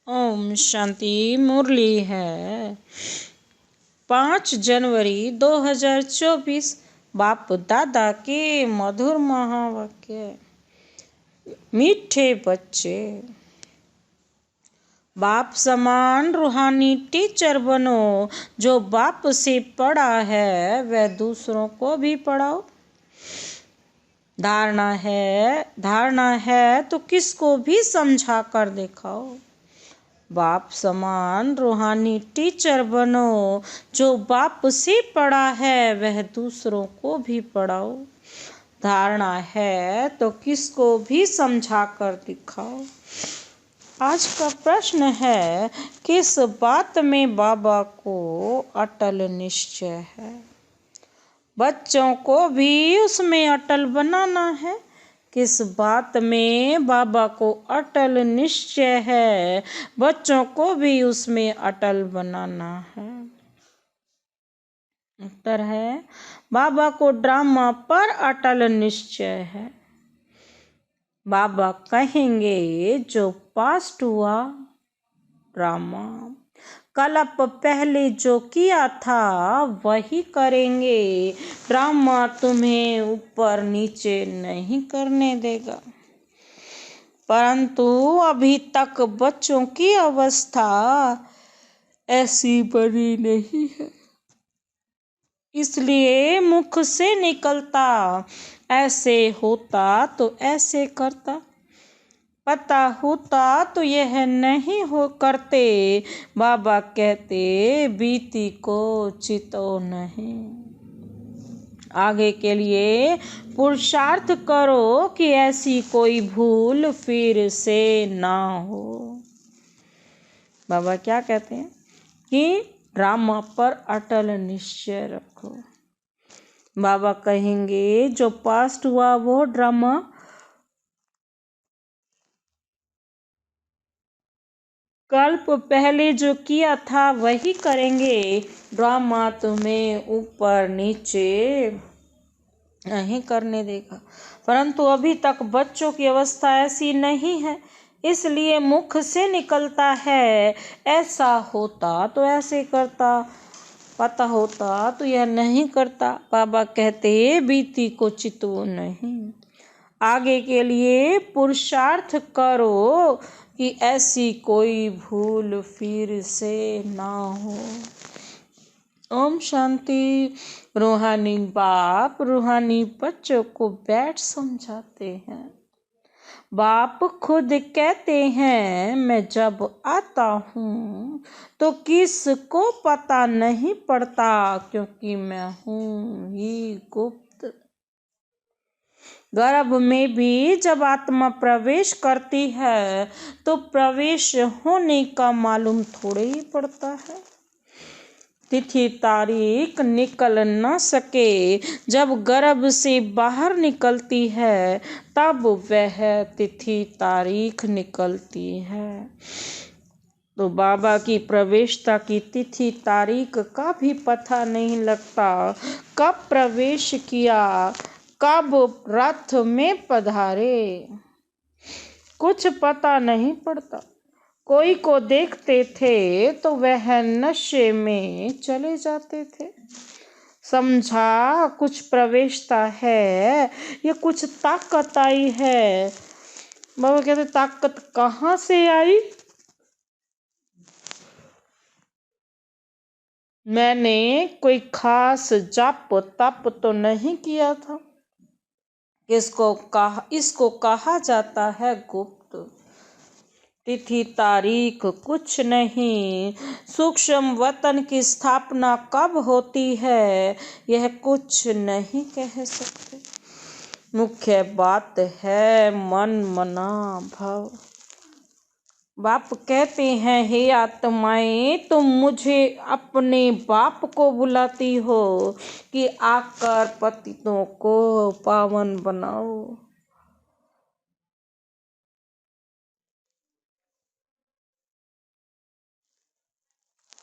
ओम शांति। मुरली है 5 जनवरी 2024। बाप दादा के मधुर महावाक्य। मीठे बच्चे, बाप समान रूहानी टीचर बनो। जो बाप से पढ़ा है वह दूसरों को भी पढ़ाओ। धारणा है तो किसको भी समझा कर दिखाओ। बाप समान रूहानी टीचर बनो। जो बाप से पढ़ा है वह दूसरों को भी पढ़ाओ। धारणा है तो किसको भी समझा कर दिखाओ। आज का प्रश्न है, किस बात में बाबा को अटल निश्चय है? बच्चों को भी उसमें अटल बनाना है। किस बात में बाबा को अटल निश्चय है? बच्चों को भी उसमें अटल बनाना है। उत्तर है, बाबा को ड्रामा पर अटल निश्चय है। बाबा कहेंगे जो पास्ट हुआ ड्रामा, कल्प पहले जो किया था वही करेंगे। ड्रामा तुम्हें ऊपर नीचे नहीं करने देगा। परंतु अभी तक बच्चों की अवस्था ऐसी बनी नहीं है, इसलिए मुख से निकलता ऐसे होता तो ऐसे करता। पता होता तो यह नहीं हो करते। बाबा कहते बीती को चितो नहीं। आगे के लिए पुरुषार्थ करो कि ऐसी कोई भूल फिर से ना हो। बाबा क्या कहते हैं कि ड्रामा पर अटल निश्चय रखो। बाबा कहेंगे जो पास्ट हुआ वो ड्रामा कल्प पहले जो किया था वही करेंगे। ड्रामा तुम्हें ऊपर नीचे नहीं करने देगा। परंतु अभी तक बच्चों की अवस्था ऐसी नहीं है, इसलिए मुख से निकलता है ऐसा होता तो ऐसे करता। पता होता तो यह नहीं करता। बाबा कहते बीती को चितो नहीं। आगे के लिए पुरुषार्थ करो कि ऐसी कोई भूल फिर से ना हो। ओम शांति। रूहानी बाप रूहानी बच्चों को बैठ समझाते हैं। बाप खुद कहते हैं मैं जब आता हूँ तो किसको पता नहीं पड़ता, क्योंकि मैं हूँ ही गुप्त। गर्भ में भी जब आत्मा प्रवेश करती है तो प्रवेश होने का मालूम थोड़े ही पड़ता है। तिथि तारीख निकल न सके। जब गर्भ से बाहर निकलती है तब वह तिथि तारीख निकलती है। तो बाबा की प्रवेशता की तिथि तारीख का भी पता नहीं लगता। कब प्रवेश किया, कब रथ में पधारे, कुछ पता नहीं पड़ता। कोई को देखते थे तो वह नशे में चले जाते थे। समझा कुछ प्रवेशता है, ये कुछ ताकत आई है। बाबा कहते ताकत कहाँ से आई? मैंने कोई खास जप तप तो नहीं किया था। इसको कहा जाता है गुप्त। तिथि तारीख कुछ नहीं। सूक्ष्म वतन की स्थापना कब होती है यह कुछ नहीं कह सकते। मुख्य बात है मन मना भव। बाप कहते हैं हे आत्माएं, तुम मुझे अपने बाप को बुलाती हो कि आकर पतितों को पावन बनाओ।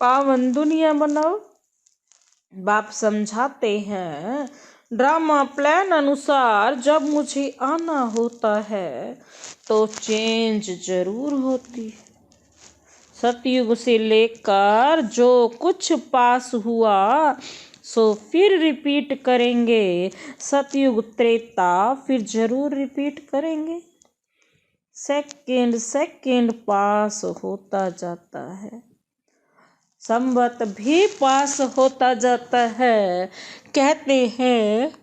पावन दुनिया बनाओ। बाप समझाते हैं ड्रामा प्लान अनुसार जब मुझे आना होता है तो चेंज जरूर होती है। सतयुग से लेकर जो कुछ पास हुआ सो फिर रिपीट करेंगे। सतयुग त्रेता फिर जरूर रिपीट करेंगे। सेकंड सेकंड पास होता जाता है, संवत भी पास होता जाता है। कहते हैं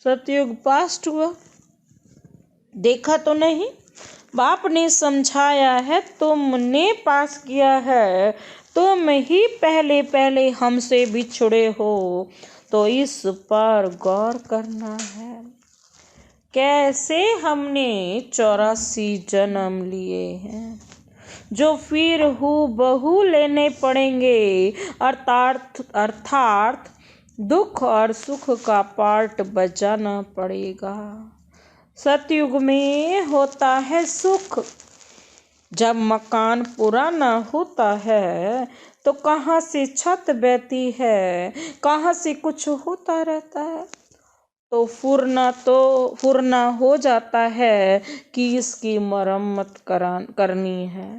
सतयुग पास्ट हुआ, देखा तो नहीं, बाप ने समझाया है, तुमने पास किया है, तुम ही पहले पहले हमसे बिछड़े हो, तो इस पर गौर करना है। कैसे हमने 84 जन्म लिए हैं, जो फिर हूबहू लेने पड़ेंगे, अर्थात दुख और सुख का पार्ट बजाना पड़ेगा। सतयुग में होता है सुख। जब मकान पुराना होता है तो कहाँ से छत बहती है, कहाँ से कुछ होता रहता है, तो फुरना हो जाता है कि इसकी मरम्मत करनी है।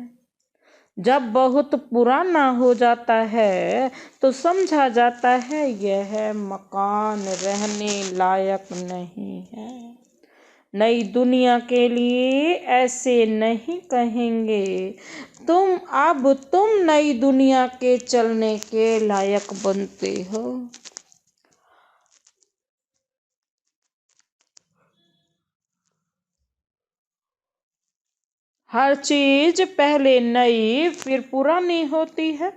जब बहुत पुराना हो जाता है तो समझा जाता है यह मकान रहने लायक नहीं है। नई दुनिया के लिए ऐसे नहीं कहेंगे, तुम नई दुनिया के चलने के लायक बनते हो। हर चीज पहले नई फिर पुरानी होती है।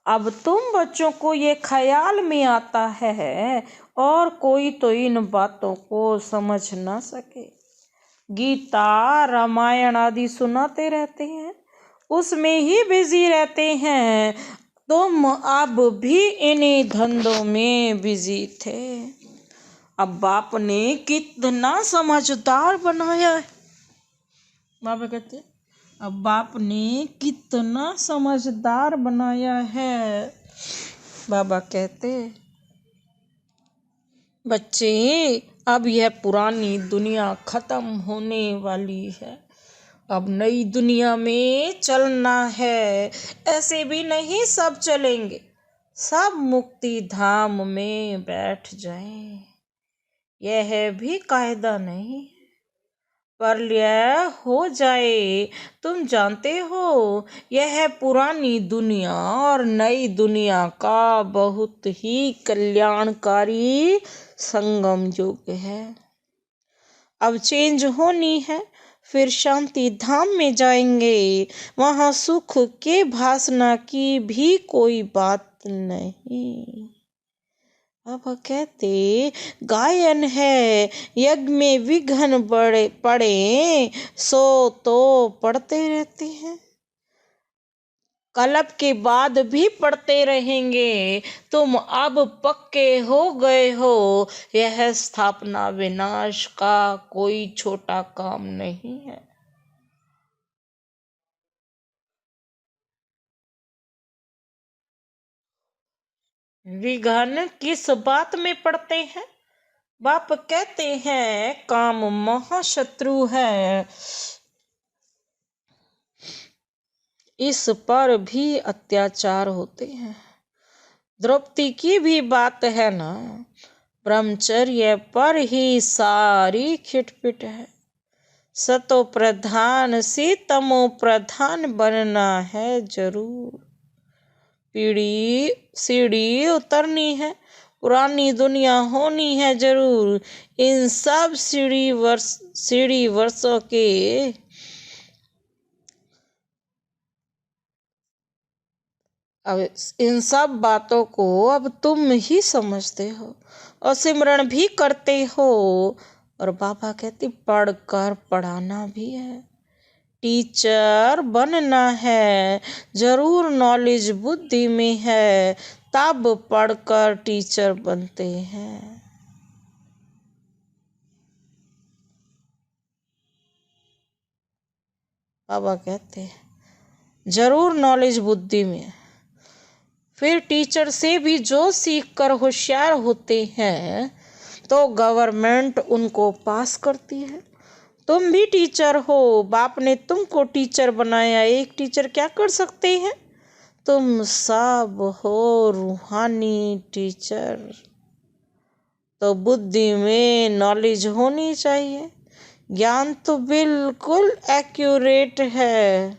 अब तुम बच्चों को ये ख्याल में आता है और कोई तो इन बातों को समझ ना सके। गीता रामायण आदि सुनाते रहते हैं, उसमें ही बिजी रहते हैं। तुम अब भी इन्हीं धंधों में बिजी थे। अब बाप ने कितना समझदार बनाया है। बाबा कहते अब बाप ने कितना समझदार बनाया है। बाबा कहते बच्चे अब यह पुरानी दुनिया खत्म होने वाली है, अब नई दुनिया में चलना है। ऐसे भी नहीं सब चलेंगे, सब मुक्ति धाम में बैठ जाएं, यह भी कायदा नहीं। प्रलय हो जाए, तुम जानते हो यह पुरानी दुनिया और नई दुनिया का बहुत ही कल्याणकारी संगम युग है। अब चेंज होनी है, फिर शांति धाम में जाएंगे, वहाँ सुख के भासना की भी कोई बात नहीं। अब कहते गायन है, यज्ञ में विघ्न पड़े सो तो पढ़ते रहते हैं, कलप के बाद भी पढ़ते रहेंगे। तुम अब पक्के हो गए हो, यह स्थापना विनाश का कोई छोटा काम नहीं है। विघ्न किस बात में पड़ते हैं? बाप कहते हैं काम महाशत्रु है, इस पर भी अत्याचार होते हैं। द्रौपदी की भी बात है ना, ब्रह्मचर्य पर ही सारी खिटपिट है। सतो प्रधान से तमो प्रधान बनना है जरूर। सीढ़ी उतरनी है, पुरानी दुनिया होनी है जरूर। इन सब सीढ़ी वर्षों के अब इन सब बातों को अब तुम ही समझते हो और सिमरण भी करते हो। और बाबा कहते पढ़कर पढ़ाना भी है, टीचर बनना है जरूर। नॉलेज बुद्धि में है, तब पढ़कर टीचर बनते हैं। बाबा कहते हैं जरूर नॉलेज बुद्धि में। फिर टीचर से भी जो सीख कर होशियार होते हैं तो गवर्नमेंट उनको पास करती है, तुम भी टीचर हो, बाप ने तुमको टीचर बनाया। एक टीचर क्या कर सकते हैं? तुम सब हो रूहानी टीचर। तो बुद्धि में नॉलेज होनी चाहिए। ज्ञान तो बिल्कुल एक्यूरेट है।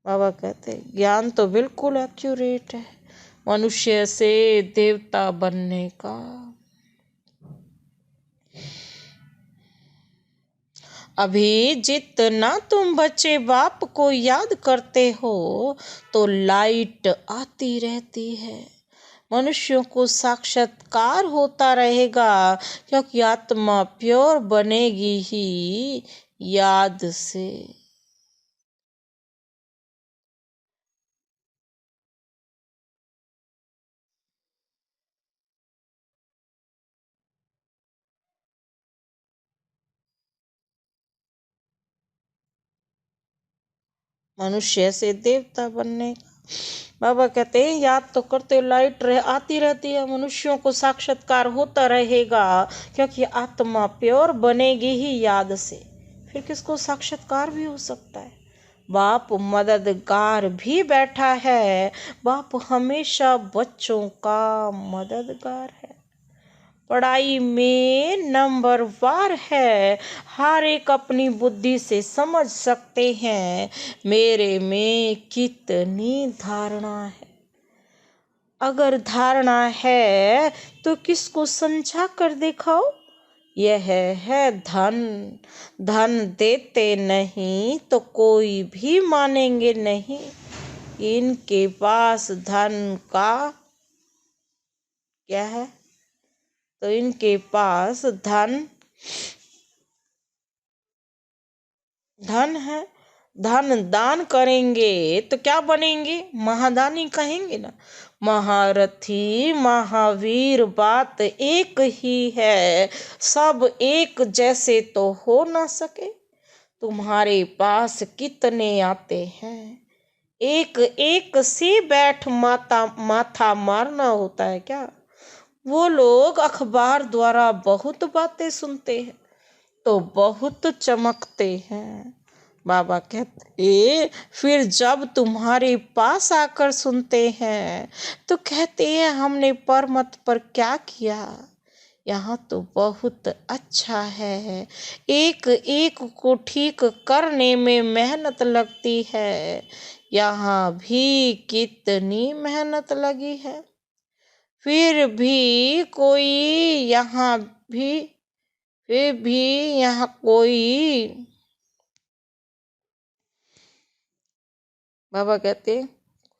बाबा कहते ज्ञान तो बिल्कुल एक्यूरेट है मनुष्य से देवता बनने का। अभी जितना तुम बच्चे बाप को याद करते हो तो लाइट आती रहती है। मनुष्यों को साक्षात्कार होता रहेगा, क्योंकि आत्मा प्योर बनेगी ही याद से। मनुष्य से देवता बनने का। बाबा कहते हैं याद तो करते लाइट आती रहती है, मनुष्यों को साक्षात्कार होता रहेगा, क्योंकि आत्मा प्योर बनेगी ही याद से। फिर किसको साक्षात्कार भी हो सकता है? बाप मददगार भी बैठा है। बाप हमेशा बच्चों का मददगार है। पढ़ाई में नंबर वार है। हर एक अपनी बुद्धि से समझ सकते हैं मेरे में कितनी धारणा है। अगर धारणा है तो किसको समझा कर दिखाओ। यह है धन। धन देते नहीं तो कोई भी मानेंगे नहीं। इनके पास धन का क्या है? तो इनके पास धन है। धन दान करेंगे तो क्या बनेंगे? महादानी कहेंगे ना। महारथी महावीर बात एक ही है। सब एक जैसे तो हो ना सके। तुम्हारे पास कितने आते हैं? एक एक से बैठ माथा मारना होता है क्या? वो लोग अखबार द्वारा बहुत बातें सुनते हैं तो बहुत चमकते हैं। बाबा कहते फिर जब तुम्हारे पास आकर सुनते हैं तो कहते हैं हमने परमत पर क्या किया। यहाँ तो बहुत अच्छा है। एक एक को ठीक करने में मेहनत लगती है। यहाँ भी कितनी मेहनत लगी है। फिर भी कोई यहाँ भी फिर भी यहाँ कोई बाबा कहते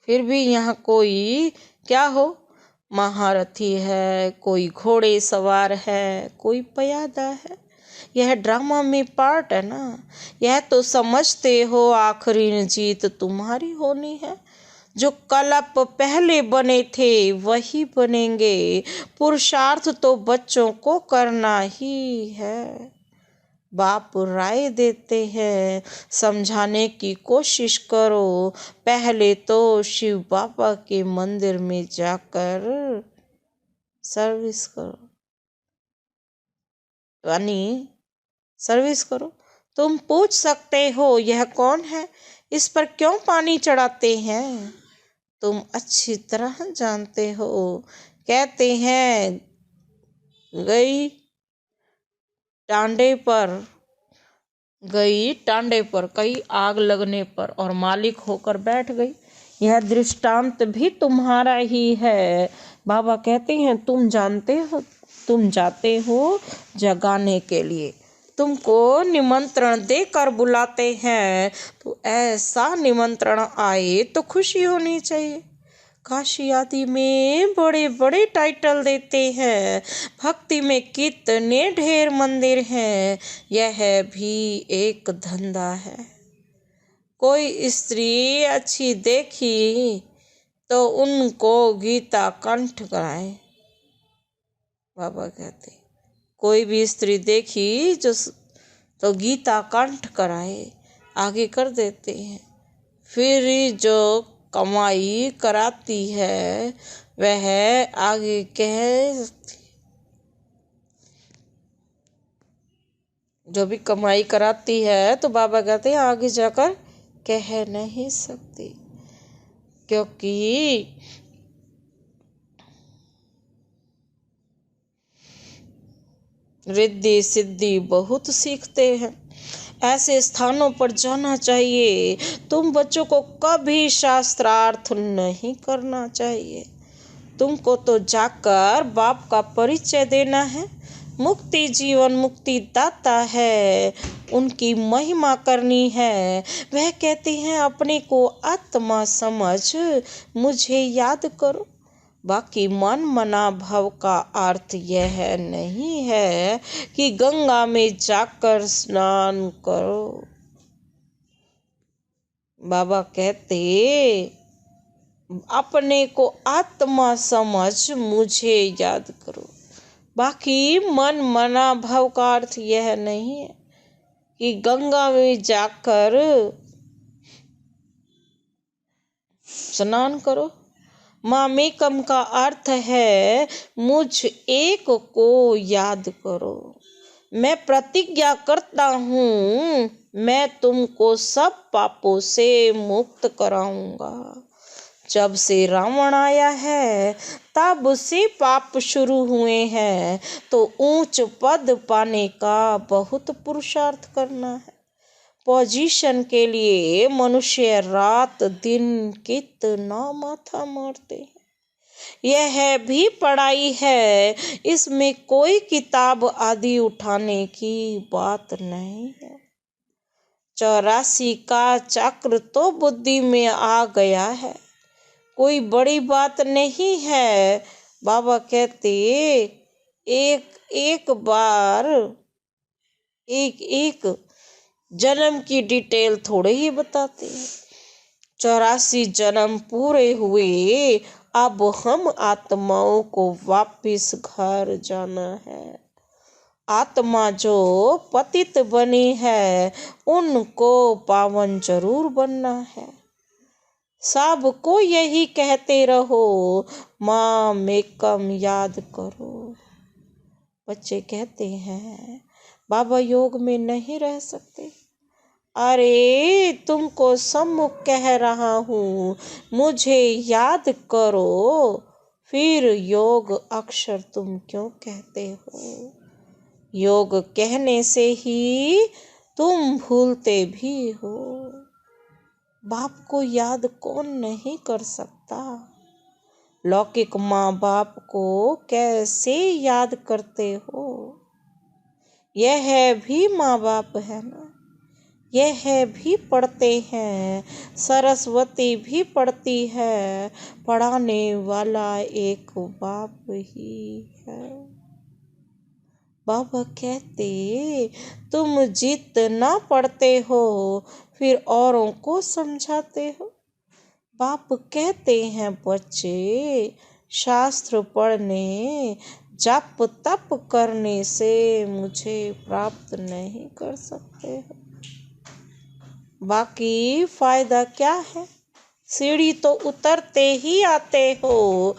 फिर भी यहाँ कोई क्या हो? महारथी है, कोई घोड़े सवार है, कोई प्यादा है। यह ड्रामा में पार्ट है ना। यह तो समझते हो आखिरी जीत तुम्हारी होनी है। जो कलप पहले बने थे वही बनेंगे। पुरुषार्थ तो बच्चों को करना ही है। बाप राय देते हैं समझाने की कोशिश करो। पहले तो शिव बाबा के मंदिर में जाकर सर्विस करो, यानी सर्विस करो। तुम पूछ सकते हो यह कौन है, इस पर क्यों पानी चढ़ाते हैं? तुम अच्छी तरह जानते हो। कहते हैं गई टांडे पर कई आग लगने पर और मालिक होकर बैठ गई। यह दृष्टांत भी तुम्हारा ही है। बाबा कहते हैं तुम जाते हो जगाने के लिए। तुमको निमंत्रण देकर बुलाते हैं तो ऐसा निमंत्रण आए तो खुशी होनी चाहिए। काशी आदि में बड़े बड़े टाइटल देते हैं। भक्ति में कितने ढेर मंदिर हैं। यह भी एक धंधा है। कोई स्त्री अच्छी देखी तो उनको गीता कंठ कराए। बाबा कहते कोई भी स्त्री देखी तो गीता कंठ कराए, आगे कर देते हैं। फिर जो कमाई कराती है वह आगे कह सकती। जो भी कमाई कराती है तो बाबा कहते हैं आगे जाकर कह नहीं सकती, क्योंकि रिद्धि सिद्धि बहुत सीखते हैं। ऐसे स्थानों पर जाना चाहिए। तुम बच्चों को कभी शास्त्रार्थ नहीं करना चाहिए। तुमको तो जाकर बाप का परिचय देना है। मुक्ति जीवन मुक्ति दाता है, उनकी महिमा करनी है। वह कहते हैं अपने को आत्मा समझ मुझे याद करो। बाकी मन मना भव का अर्थ यह नहीं है कि गंगा में जाकर स्नान करो। बाबा कहते अपने को आत्मा समझ मुझे याद करो। बाकी मन मना भव का अर्थ यह नहीं है कि गंगा में जाकर स्नान करो। मामेकम का अर्थ है मुझ एक को याद करो। मैं प्रतिज्ञा करता हूँ मैं तुमको सब पापों से मुक्त कराऊंगा। जब से रावण आया है तब से पाप शुरू हुए हैं, तो ऊंच पद पाने का बहुत पुरुषार्थ करना है। पोजीशन के लिए मनुष्य रात दिन कितना माथा मारते हैं। यह भी पढ़ाई है, इसमें कोई किताब आदि उठाने की बात नहीं है। 84 का चक्र तो बुद्धि में आ गया है, कोई बड़ी बात नहीं है। बाबा कहते एक बार एक जन्म की डिटेल थोड़े ही बताते हैं। 84 जन्म पूरे हुए, अब हम आत्माओं को वापिस घर जाना है। आत्मा जो पतित बनी है उनको पावन जरूर बनना है। सबको यही कहते रहो माँ मेकम याद करो। बच्चे कहते हैं बाबा योग में नहीं रह सकते। अरे तुमको सम्मुख कह रहा हूँ मुझे याद करो, फिर योग अक्षर तुम क्यों कहते हो? योग कहने से ही तुम भूलते भी हो। बाप को याद कौन नहीं कर सकता? लौकिक माँ बाप को कैसे याद करते हो? यह भी माँ बाप है ना, यह भी पढ़ते हैं। सरस्वती भी पढ़ती है, पढ़ाने वाला एक बाप ही है। बाबा कहते तुम जितना पढ़ते हो फिर औरों को समझाते हो। बाप कहते हैं बच्चे शास्त्र पढ़ने जप तप करने से मुझे प्राप्त नहीं कर सकते हो। बाकी फायदा क्या है? सीढ़ी तो उतरते ही आते हो,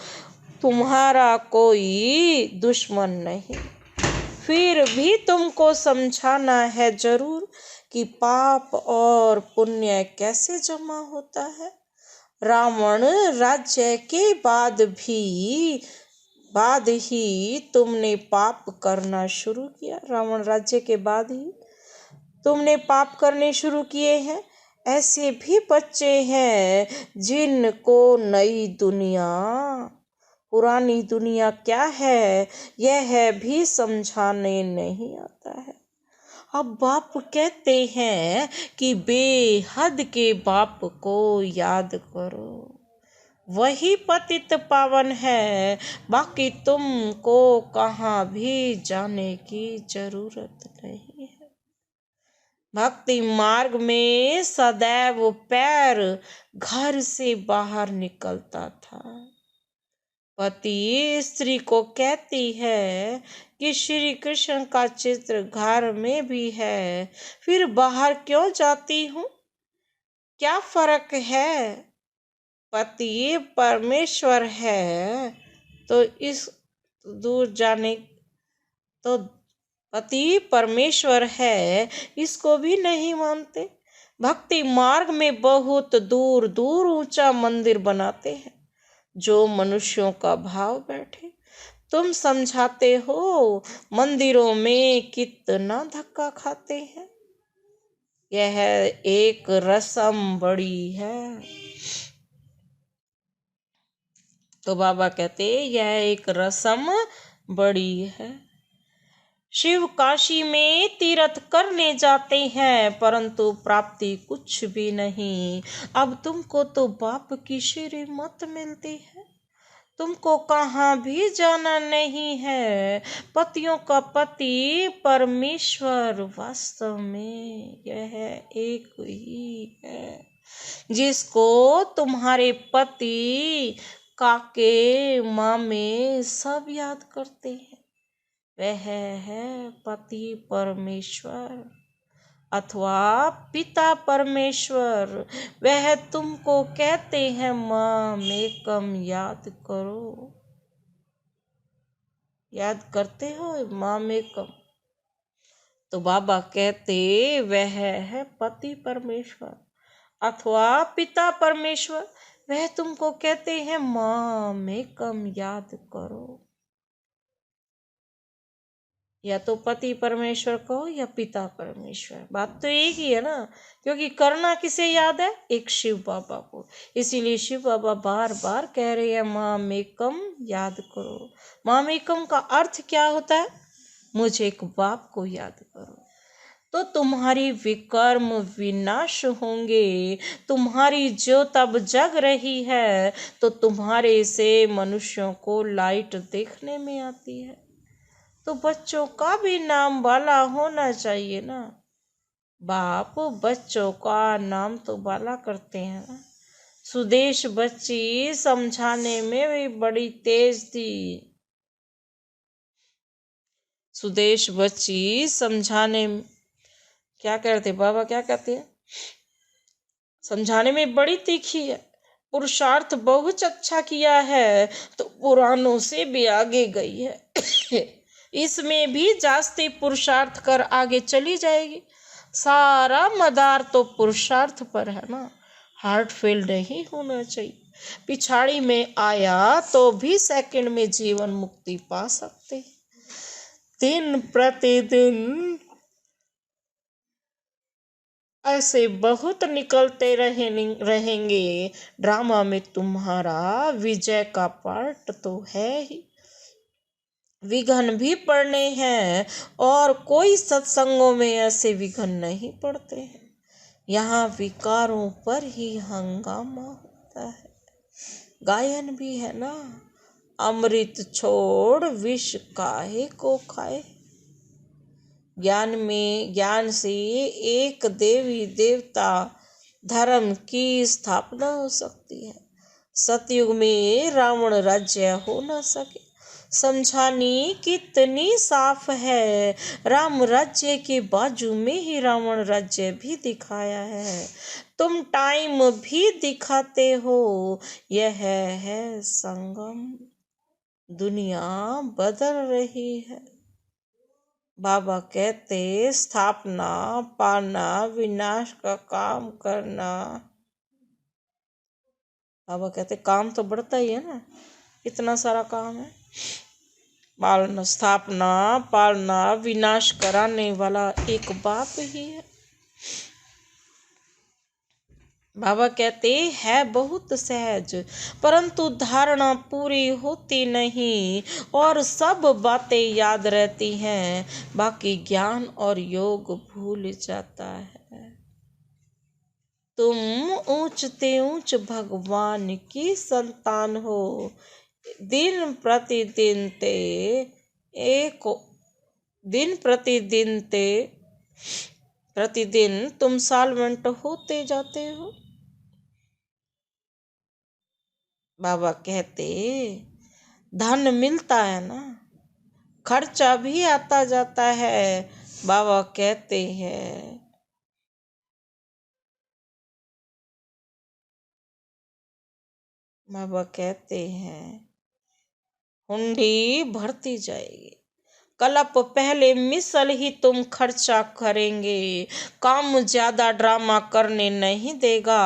तुम्हारा कोई दुश्मन नहीं। फिर भी तुमको समझाना है जरूर कि पाप और पुण्य कैसे जमा होता है। रावण राज्य के बाद ही तुमने पाप करना शुरू किया। रावण राज्य के बाद ही तुमने पाप करने शुरू किए हैं। ऐसे भी बच्चे हैं जिनको नई दुनिया पुरानी दुनिया क्या है यह भी समझाने नहीं आता है। अब बाप कहते हैं कि बेहद के बाप को याद करो, वही पतित पावन है। बाकी तुमको कहाँ भी जाने की जरूरत नहीं है। भक्ति मार्ग में सदैव पैर घर से बाहर निकलता था। पति स्त्री को कहती है कि श्री कृष्ण का चित्र घर में भी है, फिर बाहर क्यों जाती हूँ? क्या फर्क है? पति परमेश्वर है तो इस दूर जाने तो पति परमेश्वर है इसको भी नहीं मानते। भक्ति मार्ग में बहुत दूर दूर ऊंचा मंदिर बनाते हैं जो मनुष्यों का भाव बैठे। तुम समझाते हो मंदिरों में कितना धक्का खाते हैं। यह एक रस्म बड़ी है। तो बाबा कहते यह एक रस्म बड़ी है। शिव काशी में तीर्थ करने जाते हैं परंतु प्राप्ति कुछ भी नहीं। अब तुमको तो बाप की श्रीमत मिलती है, तुमको कहाँ भी जाना नहीं है। पतियों का पति परमेश्वर वास्तव में यह एक ही है जिसको तुम्हारे पति काके मामे सब याद करते हैं। वह है पति परमेश्वर अथवा पिता परमेश्वर। वह तुमको कहते हैं माँ मेकम याद करो। याद करते हो माँ मेकम? तो बाबा कहते वह है पति परमेश्वर अथवा पिता परमेश्वर। वह तुमको कहते हैं माँ मेकम याद करो। या तो पति परमेश्वर कहो या पिता परमेश्वर, बात तो एक ही है ना। क्योंकि करना किसे याद है? एक शिव बाबा को। इसीलिए शिव बाबा बार बार कह रहे हैं माँ मेकम याद करो। माँ मेकम का अर्थ क्या होता है? मुझे एक बाप को याद करो। तो तुम्हारी विकर्म विनाश होंगे। तुम्हारी ज्योत अब जग रही है तो तुम्हारे से मनुष्यों को लाइट देखने में आती है। तो बच्चों का भी नाम बाला होना चाहिए ना। बाप बच्चों का नाम तो बाला करते हैं ना। सुदेश बच्ची समझाने में भी बड़ी तेज थी। सुदेश बच्ची समझाने क्या कहते बाबा, क्या कहते हैं? समझाने में बड़ी तीखी है। पुरुषार्थ बहुत अच्छा किया है तो पुरानों से भी आगे गई है। इसमें भी जास्ती पुरुषार्थ कर आगे चली जाएगी। सारा मदार तो पुरुषार्थ पर है ना। हार्ट फेल नहीं होना चाहिए। पिछाड़ी में आया तो भी सेकंड में जीवन मुक्ति पा सकते। दिन प्रतिदिन ऐसे बहुत निकलते रहेंगे। ड्रामा में तुम्हारा विजय का पार्ट तो है ही। विघन भी पड़ने हैं और कोई सत्संगों में ऐसे विघन नहीं पड़ते हैं। यहाँ विकारों पर ही हंगामा होता है। गायन भी है ना, अमृत छोड़ विष काहे को खाए। ज्ञान से एक देवी देवता धर्म की स्थापना हो सकती है। सतयुग में रावण राज्य हो न सके। समझानी कितनी साफ है। राम राज्य के बाजू में ही रावण राज्य भी दिखाया है। तुम टाइम भी दिखाते हो। यह है संगम। दुनिया बदल रही है। बाबा कहते स्थापना पाना विनाश का काम करना। बाबा कहते काम तो बढ़ता ही है ना, इतना सारा काम है। पालना, स्थापना पालना विनाश कराने वाला एक बाप ही है। बाबा कहते है बहुत सहज परंतु धारणा पूरी होती नहीं और सब बातें याद रहती हैं, बाकी ज्ञान और योग भूल जाता है। तुम ऊंचते ऊंच भगवान की संतान हो। दिन प्रतिदिन तुम सालवेंट होते जाते हो। बाबा कहते धन मिलता है ना, खर्चा भी आता जाता है। बाबा कहते हैं हुंडी भरती जाएगी। कलप पहले मिसल ही तुम खर्चा करेंगे। काम ज्यादा ड्रामा करने नहीं देगा।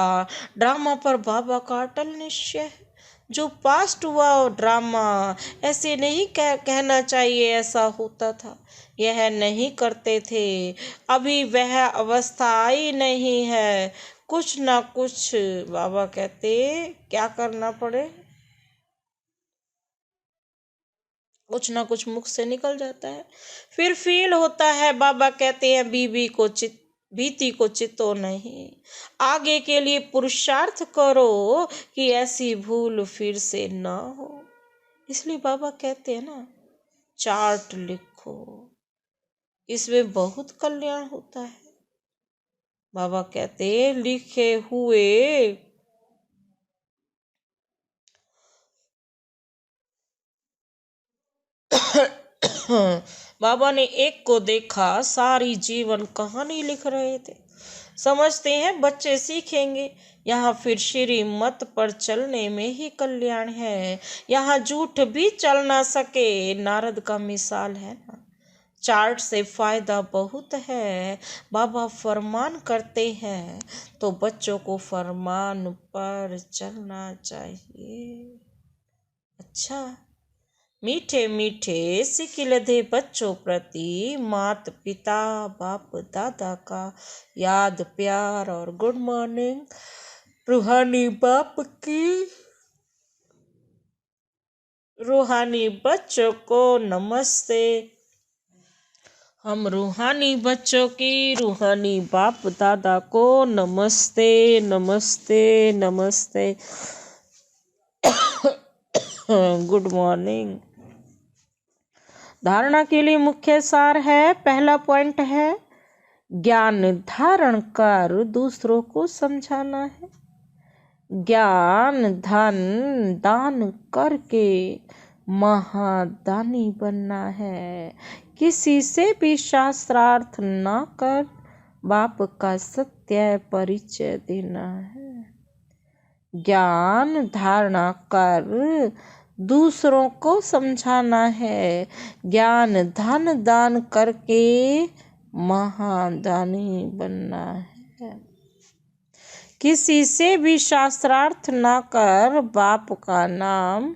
ड्रामा पर बाबा का अटल निश्चय है। जो पास्ट हुआ ड्रामा, ऐसे नहीं कहना चाहिए ऐसा होता था, यह नहीं करते थे। अभी वह अवस्था आई नहीं है। कुछ ना कुछ बाबा कहते क्या करना पड़े, कुछ ना कुछ मुख से निकल जाता है, फिर फील होता है। बाबा कहते हैं भीति को चितो नहीं, आगे के लिए पुरुषार्थ करो कि ऐसी भूल फिर से ना हो। इसलिए बाबा कहते हैं ना, चार्ट लिखो, इसमें बहुत कल्याण होता है। बाबा कहते लिखे हुए बाबा ने एक को देखा, सारी जीवन कहानी लिख रहे थे। समझते हैं बच्चे सीखेंगे। यहाँ फिर श्रीमत पर चलने में ही कल्याण है। यहाँ झूठ भी चल ना सके, नारद का मिसाल है ना। चार्ट से फायदा बहुत है। बाबा फरमान करते हैं तो बच्चों को फरमान पर चलना चाहिए। अच्छा, मीठे मीठे सिकिल दे बच्चों प्रति माता पिता बाप दादा का याद प्यार और गुड मॉर्निंग। रूहानी बाप की रूहानी बच्चों को नमस्ते। हम रूहानी बच्चों की रूहानी बाप दादा को नमस्ते नमस्ते नमस्ते। Good morning. धारणा के लिए मुख्य सार है, पहला पॉइंट है ज्ञान धारण कर दूसरों को समझाना है। ज्ञान धन दान करके महादानी बनना है। किसी से भी शास्त्रार्थ ना कर बाप का सत्य परिचय देना है। ज्ञान धारणा कर दूसरों को समझाना है। ज्ञान धन दान करके महादानी बनना है। किसी से भी शास्त्रार्थ ना कर बाप का नाम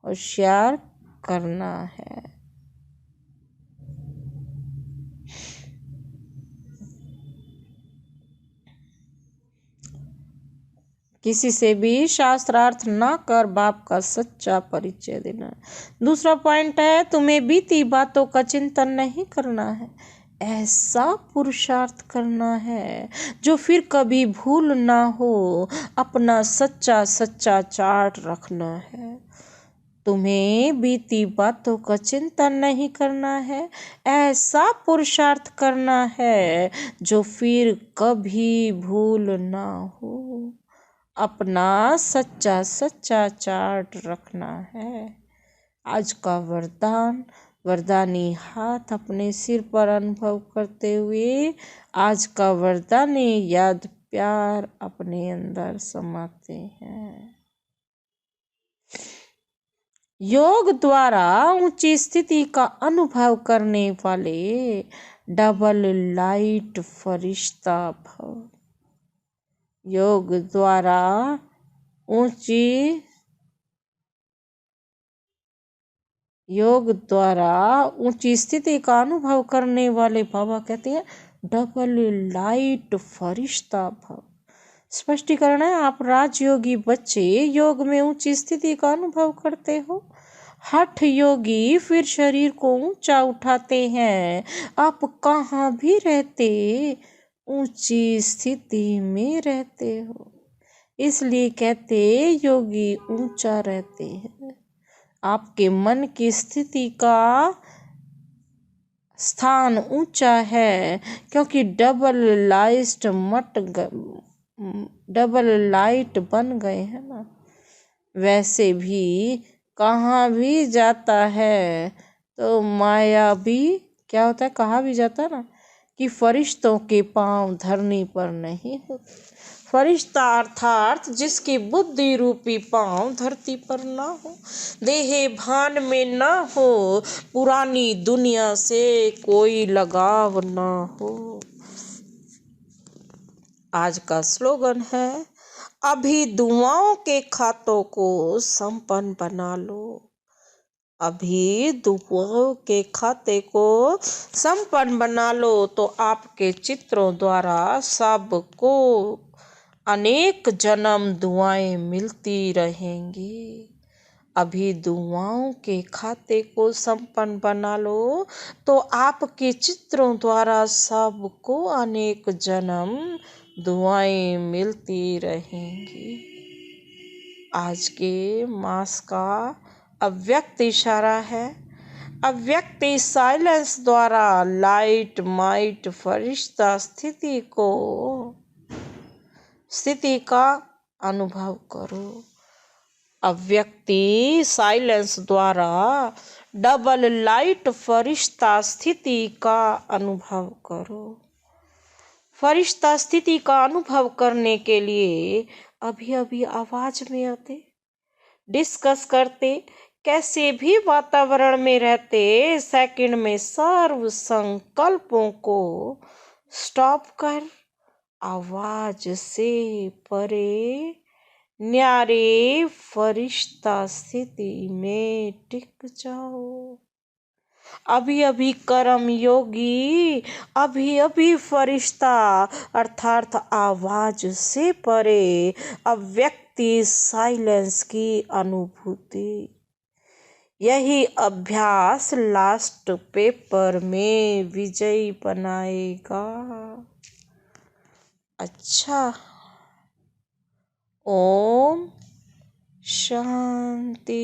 होशियार करना है। किसी से भी शास्त्रार्थ ना कर बाप का सच्चा परिचय देना है। दूसरा पॉइंट है तुम्हें बीती बातों का चिंतन नहीं करना है, ऐसा पुरुषार्थ करना है जो फिर कभी भूल ना हो। अपना सच्चा सच्चा चार्ट रखना है। तुम्हें बीती बातों का चिंतन नहीं करना है, ऐसा पुरुषार्थ करना है जो फिर कभी भूल ना हो। अपना सच्चा सच्चा चार्ट रखना है। आज का वरदान, वरदानी हाथ अपने सिर पर अनुभव करते हुए आज का वरदानी याद प्यार अपने अंदर समाते हैं। योग द्वारा ऊंची स्थिति का अनुभव करने वाले डबल लाइट फरिश्ता भव। योग द्वारा ऊंची स्थिति का अनुभव करने वाले बाबा कहते हैं डबल लाइट फरिश्ता भव। स्पष्टीकरण है, आप राजयोगी बच्चे योग में ऊंची स्थिति का अनुभव करते हो। हठ योगी फिर शरीर को ऊंचा उठाते हैं। आप कहाँ भी रहते ऊंची स्थिति में रहते हो, इसलिए कहते योगी ऊंचा रहते हैं। आपके मन की स्थिति का स्थान ऊंचा है क्योंकि डबल लाइट बन गए हैं ना। वैसे भी कहाँ भी जाता है तो माया भी क्या होता है, कहा भी जाता है ना कि फरिश्तों के पांव धरनी पर नहीं होते। फरिश्ता अर्थात जिसकी बुद्धि रूपी पांव धरती पर ना हो, देहे भान में ना हो, पुरानी दुनिया से कोई लगाव ना हो। आज का स्लोगन है, अभी दुआओं के खातों को संपन्न बना लो। अभी दुआओं के खाते को संपन्न बना लो तो आपके चित्रों द्वारा सबको अनेक जन्म दुआएं मिलती रहेंगी। अभी दुआओं के खाते को संपन्न बना लो तो आपके चित्रों द्वारा सबको अनेक जन्म दुआएं मिलती रहेंगी। आज के मास का अव्यक्त इशारा है। अव्यक्त साइलेंस द्वारा लाइट माइट फरिश्ता स्थिति का अनुभव करो। अव्यक्ति साइलेंस द्वारा डबल लाइट फरिश्ता स्थिति का अनुभव करो। फरिश्ता स्थिति का अनुभव करने के लिए अभी आवाज में आते, डिस्कस करते, कैसे भी वातावरण में रहते, सेकंड में सर्व संकल्पों को स्टॉप कर आवाज से परे न्यारे फरिश्ता स्थिति में टिक जाओ। अभी कर्म योगी, अभी फरिश्ता अर्थात आवाज से परे अव्यक्ति साइलेंस की अनुभूति। यही अभ्यास लास्ट पेपर में विजयी बनाएगा। अच्छा, ओम शांति।